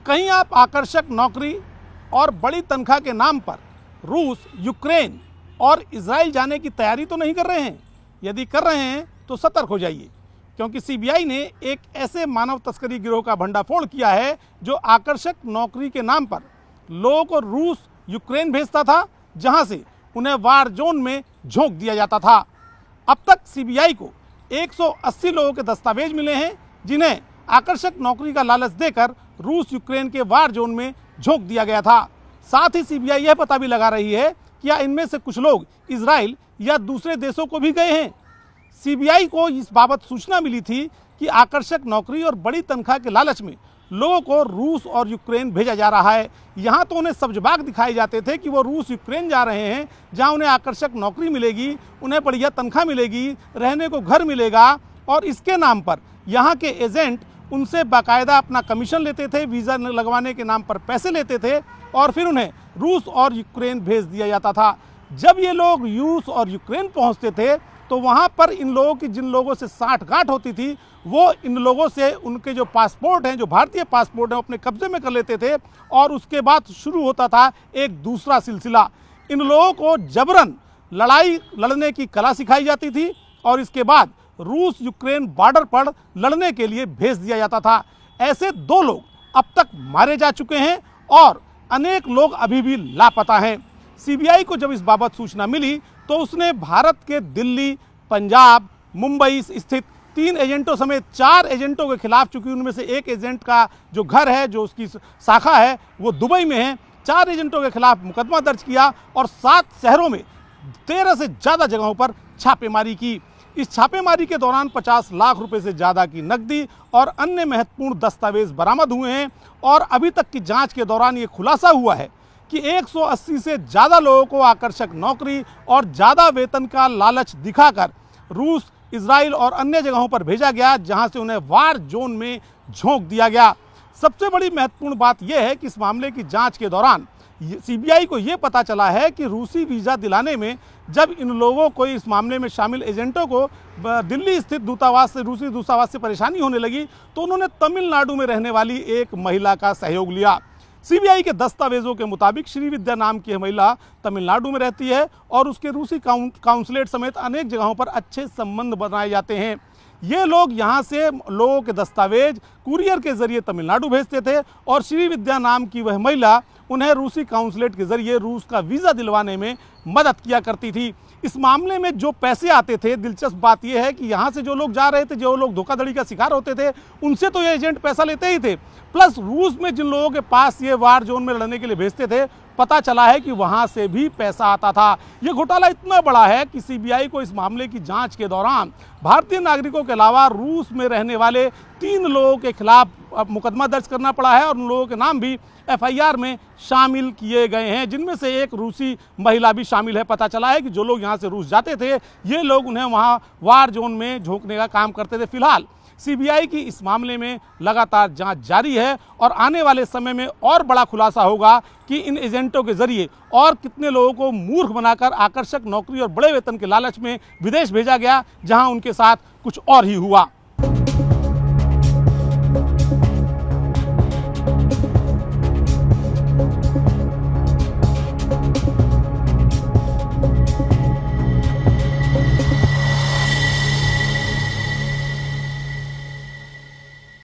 कहीं आप आकर्षक नौकरी और बड़ी तनख्वाह के नाम पर रूस, यूक्रेन और इजराइल जाने की तैयारी तो नहीं कर रहे हैं? यदि कर रहे हैं तो सतर्क हो जाइए, क्योंकि सीबीआई ने एक ऐसे मानव तस्करी गिरोह का भंडाफोड़ किया है जो आकर्षक नौकरी के नाम पर लोगों को रूस, यूक्रेन भेजता था, जहां से उन्हें वार जोन में झोंक दिया जाता था। अब तक सीबीआई को 180 लोगों के दस्तावेज मिले हैं जिन्हें आकर्षक नौकरी का लालच देकर रूस, यूक्रेन के वार जोन में झोंक दिया गया था। साथ ही सीबीआई यह पता भी लगा रही है कि या इनमें से कुछ लोग इजराइल या दूसरे देशों को भी गए हैं। सीबीआई को इस बाबत सूचना मिली थी कि आकर्षक नौकरी और बड़ी तनख्वाह के लालच में लोगों को रूस और यूक्रेन भेजा जा रहा है। यहाँ तो उन्हें सब्जबाग दिखाए जाते थे कि वो रूस, यूक्रेन जा रहे हैं, जहाँ उन्हें आकर्षक नौकरी मिलेगी, उन्हें बढ़िया तनख्वाह मिलेगी, रहने को घर मिलेगा, और इसके नाम पर यहाँ के एजेंट उनसे बाकायदा अपना कमीशन लेते थे, वीज़ा लगवाने के नाम पर पैसे लेते थे और फिर उन्हें रूस और यूक्रेन भेज दिया जाता था। जब ये लोग रूस और यूक्रेन पहुँचते थे तो वहाँ पर इन लोगों की, जिन लोगों से साठगांठ होती थी, वो इन लोगों से उनके जो पासपोर्ट हैं, जो भारतीय पासपोर्ट हैं, अपने कब्जे में कर लेते थे और उसके बाद शुरू होता था एक दूसरा सिलसिला। इन लोगों को जबरन लड़ाई लड़ने की कला सिखाई जाती थी और इसके बाद रूस यूक्रेन बॉर्डर पर लड़ने के लिए भेज दिया जाता था। ऐसे 2 लोग अब तक मारे जा चुके हैं और अनेक लोग अभी भी लापता हैं। सीबीआई को जब इस बाबत सूचना मिली तो उसने भारत के दिल्ली, पंजाब, मुंबई स्थित 3 एजेंटों समेत 4 एजेंटों के खिलाफ, चूंकि उनमें से एक एजेंट का जो घर है, जो उसकी शाखा है, वो दुबई में है, 4 एजेंटों के खिलाफ मुकदमा दर्ज किया और 7 शहरों में 13 से ज़्यादा जगहों पर छापेमारी की। इस छापेमारी के दौरान 50 लाख रुपए से ज़्यादा की नकदी और अन्य महत्वपूर्ण दस्तावेज बरामद हुए हैं और अभी तक की जांच के दौरान ये खुलासा हुआ है कि 180 से ज़्यादा लोगों को आकर्षक नौकरी और ज़्यादा वेतन का लालच दिखाकर रूस, इजराइल और अन्य जगहों पर भेजा गया, जहां से उन्हें वार जोन में झोंक दिया गया। सबसे बड़ी महत्वपूर्ण बात यह है कि इस मामले की जांच के दौरान सीबीआई को यह पता चला है कि रूसी वीज़ा दिलाने में जब इन लोगों को, इस मामले में शामिल एजेंटों को दिल्ली स्थित दूतावास से, रूसी दूतावास से परेशानी होने लगी तो उन्होंने तमिलनाडु में रहने वाली एक महिला का सहयोग लिया। सीबीआई के दस्तावेजों के मुताबिक श्रीविद्या नाम की महिला तमिलनाडु में रहती है और उसके रूसी काउंसलेट समेत अनेक जगहों पर अच्छे संबंध बनाए जाते हैं। ये लोग यहाँ से लोगों के दस्तावेज कुरियर के जरिए तमिलनाडु भेजते थे और श्रीविद्या नाम की वह महिला उन्हें रूसी काउंसलेट के जरिए रूस का वीज़ा दिलवाने में मदद किया करती थी। इस मामले में जो पैसे आते थे, दिलचस्प बात यह है कि यहाँ से जो लोग जा रहे थे, जो लोग धोखाधड़ी का शिकार होते थे, उनसे तो ये एजेंट पैसा लेते ही थे, प्लस रूस में जिन लोगों के पास ये वार जोन में लड़ने के लिए भेजते थे, पता चला है कि वहाँ से भी पैसा आता था। ये घोटाला इतना बड़ा है कि सीबीआई को इस मामले की जांच के दौरान भारतीय नागरिकों के अलावा रूस में रहने वाले 3 लोगों के खिलाफ मुकदमा दर्ज करना पड़ा है और उन लोगों के नाम भी एफआईआर में शामिल किए गए हैं, जिनमें से एक रूसी महिला भी शामिल है। पता चला है कि जो लोग यहाँ से रूस जाते थे, ये लोग उन्हें वहाँ वार जोन में झोंकने का काम करते थे। फिलहाल सीबीआई की इस मामले में लगातार जांच जारी है और आने वाले समय में और बड़ा खुलासा होगा कि इन एजेंटों के जरिए और कितने लोगों को मूर्ख बनाकर आकर्षक नौकरी और बड़े वेतन के लालच में विदेश भेजा गया, जहां उनके साथ कुछ और ही हुआ।